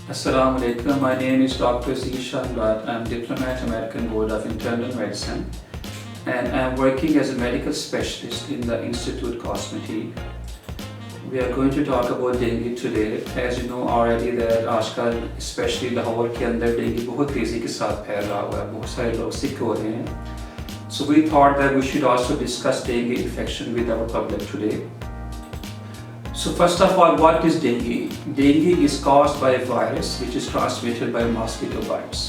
Assalamu alaikum. My name is Dr. Zishan Bhatt. I'm Diplomat American Board of Internal Medicine and I'm working as a medical specialist in the Institute Cosmeti. We are going to talk about dengue today. As you know already that आजकल especially Lahore के अंदर dengue बहुत तेज़ी के साथ फैल रहा हुआ है, बहुत सारे लोग sick हो रहे हैं. So we thought that we should also discuss dengue infection with our public today. So first of all, what is dengue? Dengue is caused by a virus which is transmitted by mosquito bites.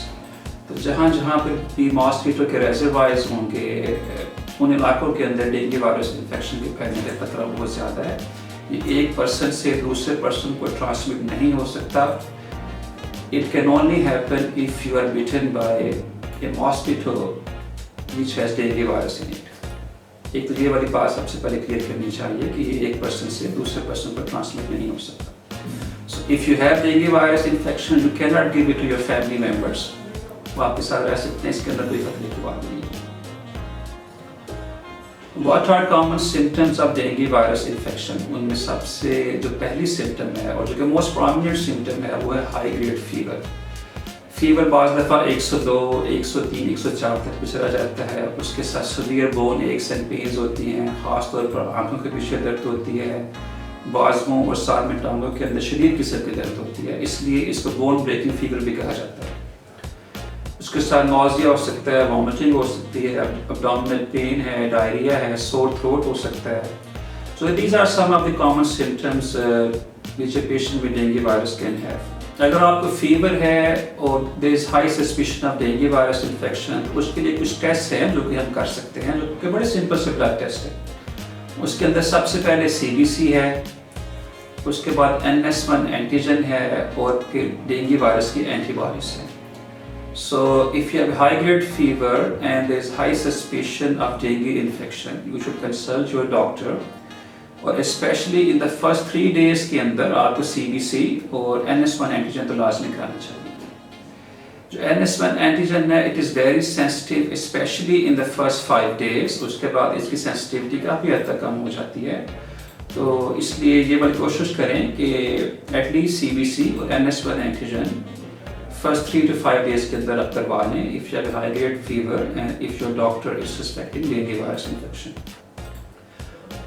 तो जहाँ जहाँ पर भी mosquito के reservoirs होंगे उन इलाकों के अंदर डेंगू वायरस इन्फेक्शन के फैलने का खतरा बहुत ज़्यादा है. ये एक पर्सन से दूसरे पर्सन को ट्रांसमिट नहीं हो सकता. It can only happen if you are bitten by a mosquito which has dengue virus in it. एक तो ये वाली बात सबसे पहले क्लियर करनी चाहिए कि ये एक पर्सन से दूसरे पर्सन पर ट्रांसमिट नहीं हो सकता. So if you have dengue virus infection, you cannot give it to your family members. वो आपके साथ रह सकते हैं, इसके अंदर कोई खतरे की बात नहीं है. What are common symptoms of dengue virus infection? उनमें सबसे जो पहली सिम्टम है और जो कि मोस्ट प्रोमिनेंट सिम्टम है वो है हाई ग्रेड फीवर. फीवर बाज़ दफ़ा 102, 103, 104 तक भी चला जाता है. उसके साथ severe bone x and pains होती हैं, ख़ासतौर पर आंखों के पीछे दर्द होती है, बाजुओं और सार में टांगों के अंदर शदीद किस्म की दर्द होती है, इसलिए इसको बोन ब्रेकिंग फीवर भी कहा जाता है. उसके साथ नौजिया हो सकता है, वॉमिटिंग हो सकती है, एब्डोमिनल पेन है, डायरिया है, सोर थ्रोट हो सकता है. So these are some of the common symptoms which a patient with dengue virus can have. अगर आपको फीवर है और there is high suspicion of dengue virus infection, तो उसके लिए कुछ टेस्ट हैं जो कि हम कर सकते हैं, जो कि बड़े सिंपल से ब्लड टेस्ट है. उसके अंदर सबसे पहले CBC है, उसके बाद NS1 एंटीजन है और फिर डेंगू वायरस की एंटीबॉडीज है. So if you have high grade fever and there is high suspicion of dengue infection, you should consult your doctor. और specially in the first 3 days के अंदर आपको CBC और NS1 एंटीजन तो लाजमी कराना चाहिए. जो NS1 एंटीजन है it is very sensitive specially in the first 5 days. उसके बाद इसकी सेंसिटिविटी काफ़ी हद तक कम हो जाती है. तो इसलिए ये वाली कोशिश करें कि एटलीस्ट CBC और NS1 antigen first 3 to 5 days के अंदर आप करवा लें if you have high grade fever and if your doctor is suspecting dengue virus infection.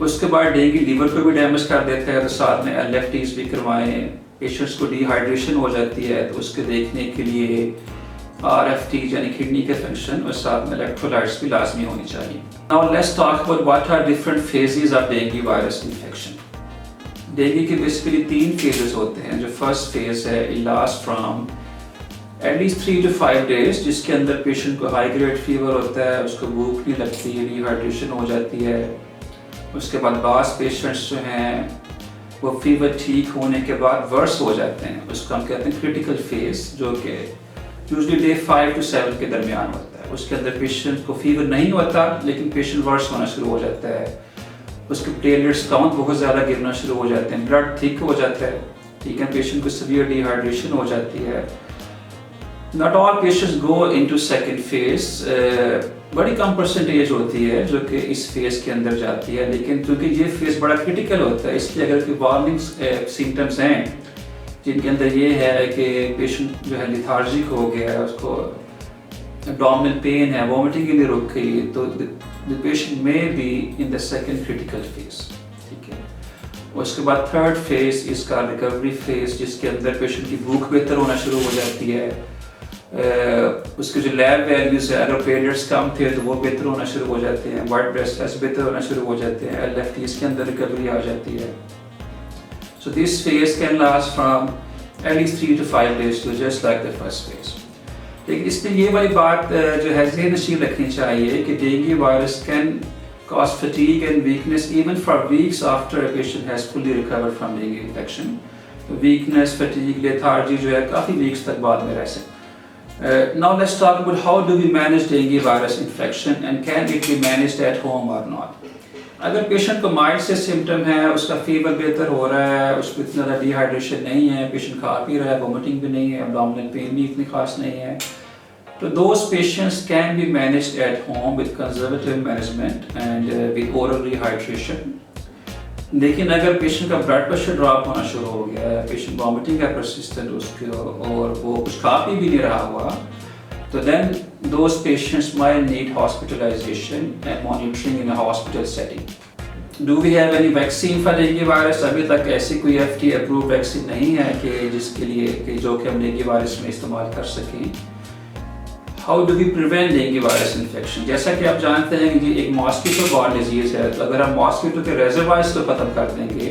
उसके बाद डेंगू लीवर को भी डैमेज कर देता है, तो साथ में LFTs भी करवाएं. पेशेंट्स को डिहाइड्रेशन हो जाती है तो उसके देखने के लिए RFT यानी किडनी के फंक्शन और साथ में इलेक्ट्रोलाइट्स भी लाजमी होनी चाहिए. Now let's talk about what are different phases of dengue virus infection. Dengue के बेसिकली 3 फेजेस होते हैं. जो फर्स्ट फेज है it last from at least 3 to 5 days, जिसके अंदर पेशेंट को हाई ग्रेड फीवर होता है, उसको भूख नहीं लगती, डिहाइड्रेशन हो जाती है. उसके बाद बास पेशेंट्स जो हैं वो फीवर ठीक होने के बाद वर्स हो जाते हैं. उसको हम कहते हैं क्रिटिकल फेज, जो कि यूजुअली डे 5 to 7 के दरमियान होता है. उसके अंदर पेशेंट को फीवर नहीं होता लेकिन पेशेंट वर्स होना शुरू हो जाता है. उसके प्लेटलेट्स काउंट बहुत ज़्यादा गिरना शुरू हो जाते हैं, ब्लड थिक हो जाता है, ठीक है, पेशेंट को सीवियर डिहाइड्रेशन हो जाती है. Not all patients go into second phase. बड़ी कम परसेंटेज होती है जो कि इस फेज के अंदर जाती है, लेकिन क्योंकि ये फेज बड़ा क्रिटिकल होता है इसलिए अगर कोई वार्निंग सिम्टम्स हैं जिनके अंदर ये है कि पेशेंट जो है लिथार्जिक हो गया है, उसको एब्डोमिनल पेन है, वॉमिटिंग के लिए रुक गई, तो the patient may be in the second critical phase. ठीक है. उसके बाद थर्ड फेज इसका रिकवरी फेज, जिसके अंदर पेशेंट की भूख बेहतर होना शुरू हो जाती है. उसके जो लैब वैल्यूज है अगर प्लेटलेट्स कम थे तो वो बेहतर होना शुरू हो जाते हैं, वाइट ब्लड सेल्स बेहतर होना शुरू हो जाते हैं, LFTs के अंदर रिकवरी आ जाती है. So this phase can last from at least 3 to 5 days to just like the first phase. लेकिन इसमें ये वाली बात जो है ज़हन नशीन रखनी चाहिए कि dengue virus can cause fatigue and weakness even for weeks after a patient has fully recovered from dengue infection. Weakness, fatigue, lethargy जो है काफ़ी weeks तक बाद में रह सकते. Now let's talk about how do we manage dengue virus infection and can it be managed at home or not. अगर patient को माइल्ड से सिम्टम है, उसका फीवर बेहतर हो रहा है, उसको इतना ज़्यादा डिहाइड्रेशन नहीं है, पेशेंट खा पी रहा है, वॉमिटिंग भी नहीं है, एब्डोमिनल पेन भी इतनी खास नहीं है, तो those patients can be managed at home with conservative management and with oral rehydration. लेकिन अगर पेशेंट का ब्लड प्रेशर ड्रॉप होना शुरू हो गया है, पेशेंट वॉमिटिंग है persistent उसके और वो कुछ खा पी भी नहीं रहा हुआ, तो then those patients might need hospitalization and monitoring in a hospital setting. Do we have any vaccine for dengue virus? अभी तक ऐसी कोई FDA approved वैक्सीन नहीं है कि जिसके लिए कि जो कि हम डेंगू वायरस में इस्तेमाल कर सकें। How do we prevent dengue virus infection? जैसा कि आप जानते हैं कि एक मॉस्किटो बॉर्न डिजीज है, तो अगर हम मॉस्किटो के रेजरवायर्स को खत्म कर देंगे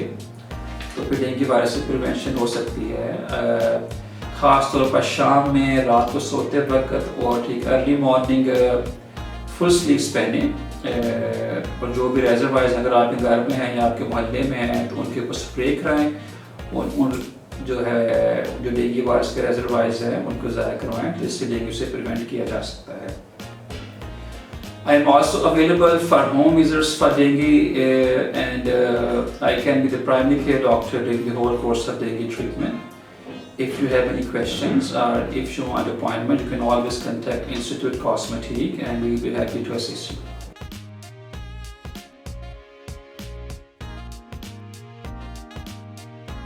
तो फिर डेंगू वायरस से प्रिवेंशन हो सकती है। ख़ास तौर पर शाम में, रात को सोते वक्त और ठीक अर्ली मॉर्निंग फुल स्लीव्स पहने, और जो भी रेजरवायर्स अगर आपके घर में हैं या आपके मोहल्ले में हैं तो उनके ऊपर स्प्रे कराएं और उन जो डेंगू वायरस के रेजरवायर्स हैं उनको ज़ाया करवाएं, जिससे डेंगू से प्रिवेंट किया जा सकता है। I am also available for home visits for dengue and I can be the primary care doctor during the whole course of dengue treatment. If you have any questions or if you want an appointment, you can always contact Institute Cosmetique and we will be happy to assist you.